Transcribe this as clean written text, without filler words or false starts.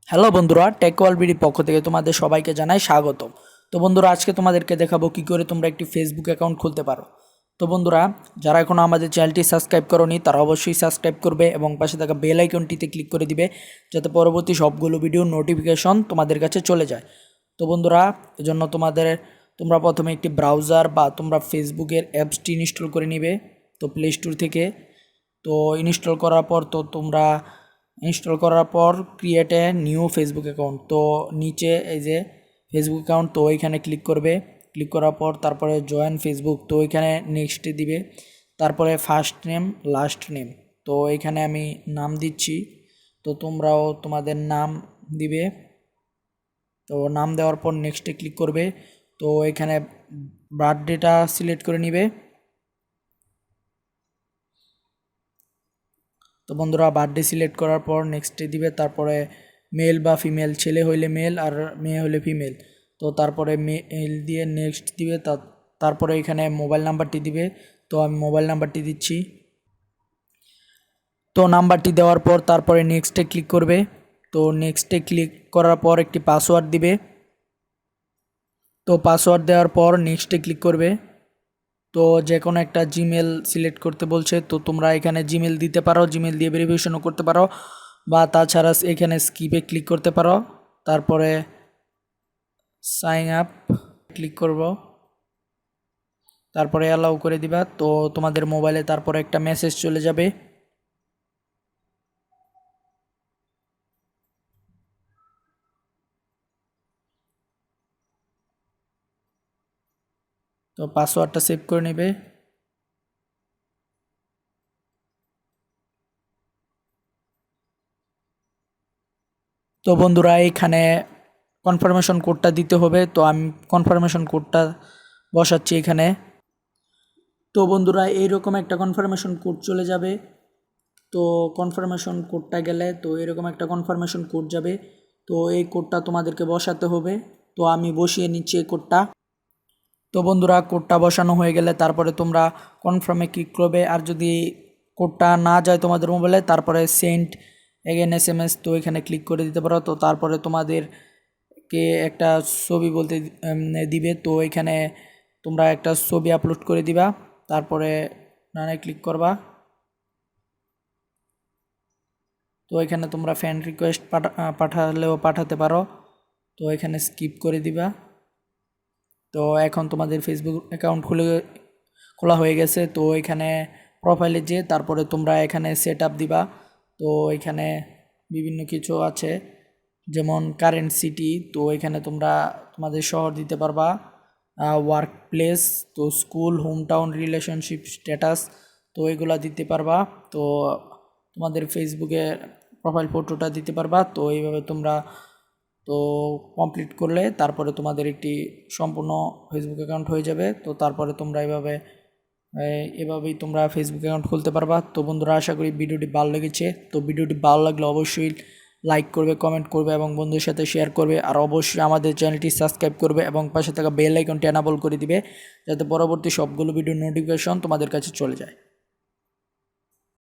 Hello বন্ধুরা, take world বিডির পক্ষ থেকে তোমাদের সবাইকে জানাই স্বাগতম। তো বন্ধুরা, আজকে তোমাদেরকে দেখাবো কি করে তোমরা একটি ফেসবুক অ্যাকাউন্ট খুলতে পারো। তো বন্ধুরা, যারা এখনও আমাদের চ্যানেলটি সাবস্ক্রাইব করোনি তারা অবশ্যই সাবস্ক্রাইব করবে এবং পাশে থাকা বেল আইকনটিতে ক্লিক করে দিবে, যাতে পরবর্তী সবগুলো ভিডিওর নোটিফিকেশন তোমাদের কাছে চলে যায়। তো বন্ধুরা, এজন্য তোমরা প্রথমে একটি ব্রাউজার বা তোমরা ফেসবুকের অ্যাপসটি ইনস্টল করে নিবে, তো প্লে স্টোর থেকে। তো ইনস্টল করার পর create a new Facebook account, তো নিচে এই যে ফেসবুক অ্যাকাউন্ট, তো ওইখানে ক্লিক করবে। ক্লিক করার পর তারপরে জয়েন ফেসবুক, তো ওইখানে নেক্সটে দিবে। তারপরে ফার্স্ট নেম লাস্ট নেম, তো এইখানে আমি নাম দিচ্ছি, তো তোমরাও তোমাদের নাম দিবে। তো নাম দেওয়ার পর নেক্সটে ক্লিক করবে। তো এখানে বার্থডেটা সিলেক্ট করে নিবে। তো বন্ধুরা, বার্থডে সিলেক্ট করার পর নেক্সটে দিবে। তারপরে মেল বা ফিমেল, ছেলে হইলে মেল আর মেয়ে হলে ফিমেল, তো তারপরে মেল দিয়ে নেক্সট দিবে। তারপরে এখানে মোবাইল নাম্বারটি দিবে, তো আমি মোবাইল নাম্বারটি দিচ্ছি। তো নাম্বারটি দেওয়ার পর তারপরে নেক্সটে ক্লিক করবে। তো নেক্সটে ক্লিক করার পর একটি পাসওয়ার্ড দিবে। তো পাসওয়ার্ড দেওয়ার পর নেক্সটে ক্লিক করবে। তো যে কোনো একটা জিমেল সিলেক্ট করতে বলছে, তো তোমরা এখানে জিমেল দিতে পারো, জিমেল দিয়ে ভেরিফিকেশনও করতে পারো, বা তাছাড়া এখানে স্কিপে ক্লিক করতে পারো। তারপরে সাইন আপ ক্লিক করব, তারপরে অ্যালাউ করে দিবা। তো তোমাদের মোবাইলে তারপরে একটা মেসেজ চলে যাবে। তো পাসওয়ার্ডটা সেভ করে নেবে। তো বন্ধুরা, এখানে কনফার্মেশন কোডটা দিতে হবে, তো আমি কনফার্মেশন কোডটা বসাচ্ছি এখানে। তো বন্ধুরা, এইরকম একটা কনফার্মেশন কোড চলে যাবে। তো কনফার্মেশন কোডটা গেলে তো এরকম একটা কনফার্মেশন কোড যাবে, তো এই কোডটা তোমাদেরকে বসাতে হবে। তো আমি বসিয়ে নিচ্ছি এই কোডটা। তো বন্ধুরা, কোডটা বসানো হয়ে গেলে তারপরে তোমরা কনফার্মে ক্লিক করবে, আর যদি কোডটা না যায় তোমাদের মোবাইলে তারপরে সেন্ড এগেন SMS, তো এখানে ক্লিক করে দিতে পারো। তো তারপরে তোমাদেরকে একটা ছবি বলতে দিবে, তো এখানে তোমরা একটা ছবি আপলোড করে দিবা, তারপরে রানে ক্লিক করবা। তো এখানে তোমরা ফ্রেন্ড রিকোয়েস্ট পাঠালেও পাঠাতে পারো, তো এখানে স্কিপ করে দিবা। তো এখন তোমাদের ফেসবুক অ্যাকাউন্ট খোলা হয়ে গেছে। তো এখানে প্রোফাইলে যে তারপরে তোমরা এখানে সেট আপ দিবা। তো এখানে বিভিন্ন কিছু আছে, যেমন কারেন্ট সিটি, তো এখানে তোমরা তোমাদের শহর দিতে পারবা, ওয়ার্ক প্লেস, তো school, home town, relationship status, তো এগুলা দিতে পারবা। তো তোমাদের ফেসবুকে প্রোফাইল ফটোটা দিতে পারবা। তো এইভাবে তোমরা তো কমপ্লিট করলে তারপরে তোমাদের একটি সম্পূর্ণ ফেসবুক অ্যাকাউন্ট হয়ে যাবে। তো তারপরে তোমরা এভাবেই তোমরা ফেসবুক অ্যাকাউন্ট খুলতে পারবা। তো বন্ধুরা, আশা করি ভিডিওটি ভালো লেগেছে। তো ভিডিওটি ভালো লাগলে অবশ্যই লাইক করবে, কমেন্ট করবে এবং বন্ধুদের সাথে শেয়ার করবে, আর অবশ্যই আমাদের চ্যানেলটি সাবস্ক্রাইব করবে এবং পাশে থাকা বেল আইকনটি এনাবল করে দিবে, যাতে পরবর্তী সবগুলো ভিডিও নোটিফিকেশন তোমাদের কাছে চলে যায়।